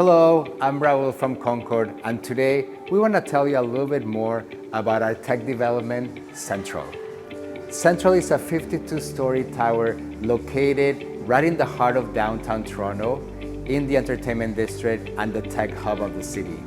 Hello, I'm Raul from Concord, and today we want to tell you a little bit more about our tech development, Central. Central is a 52-story tower located right in the heart of downtown Toronto, in the entertainment district and the tech hub of the city.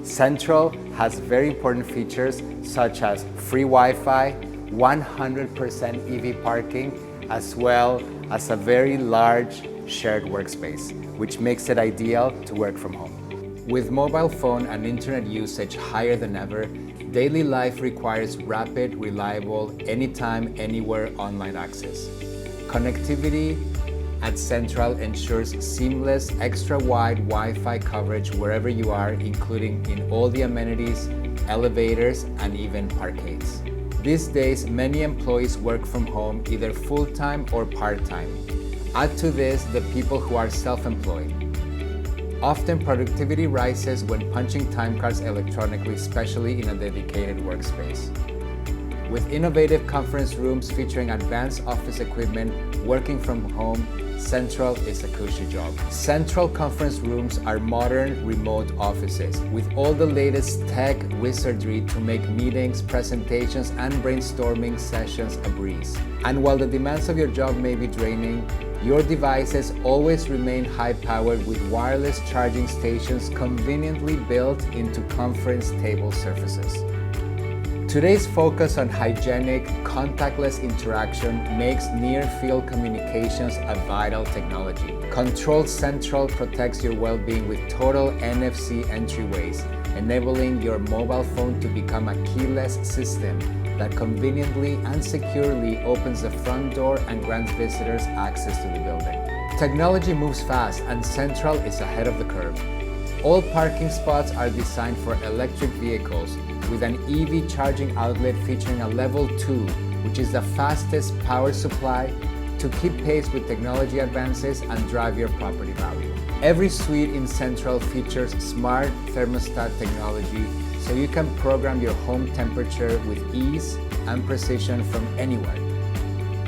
Central has very important features such as free Wi-Fi, 100% EV parking, as well as a very large shared workspace, which makes it ideal to work from home. With mobile phone and internet usage higher than ever, daily life requires rapid, reliable, anytime, anywhere online access. Connectivity at Central ensures seamless, extra-wide Wi-Fi coverage wherever you are, including in all the amenities, elevators, and even parkades. These days, many employees work from home either full-time or part-time. Add to this the people who are self-employed. Often productivity rises when punching time cards electronically, especially in a dedicated workspace. With innovative conference rooms featuring advanced office equipment, working from home, Central is a cushy job. Central conference rooms are modern, remote offices with all the latest tech wizardry to make meetings, presentations, and brainstorming sessions a breeze. And while the demands of your job may be draining, your devices always remain high-powered with wireless charging stations conveniently built into conference table surfaces. Today's focus on hygienic, contactless interaction makes near-field communications a vital technology. Control Central protects your well-being with total NFC entryways, enabling your mobile phone to become a keyless system that conveniently and securely opens the front door and grants visitors access to the building. Technology moves fast, and Central is ahead of the curve. All parking spots are designed for electric vehicles, with an EV charging outlet featuring a level 2, which is the fastest power supply to keep pace with technology advances and drive your property value. Every suite in Central features smart thermostat technology, so you can program your home temperature with ease and precision from anywhere.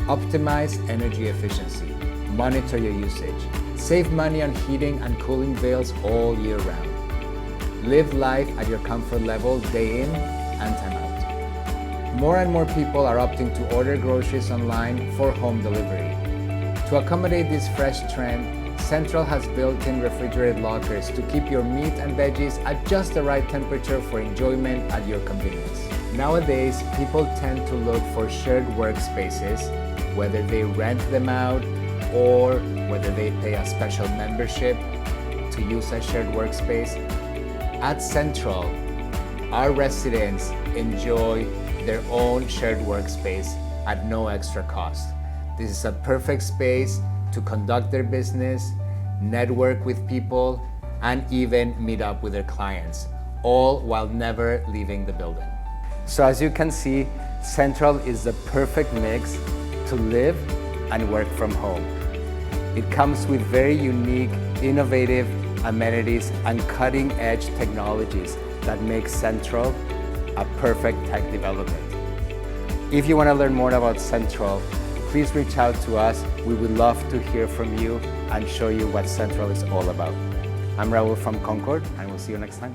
Optimize energy efficiency, monitor your usage, save money on heating and cooling bills all year round. Live life at your comfort level day in and time out. More and more people are opting to order groceries online for home delivery. To accommodate this fresh trend, Central has built-in refrigerated lockers to keep your meat and veggies at just the right temperature for enjoyment at your convenience. Nowadays, people tend to look for shared workspaces, whether they rent them out or whether they pay a special membership to use a shared workspace. At Central, our residents enjoy their own shared workspace at no extra cost. This is a perfect space to conduct their business, network with people, and even meet up with their clients, all while never leaving the building. So as you can see, Central is the perfect mix to live and work from home. It comes with very unique, innovative amenities and cutting-edge technologies that make Central a perfect tech development. If you want to learn more about Central, please reach out to us. We would love to hear from you and show you what Central is all about. I'm Raul from Concord, and we'll see you next time.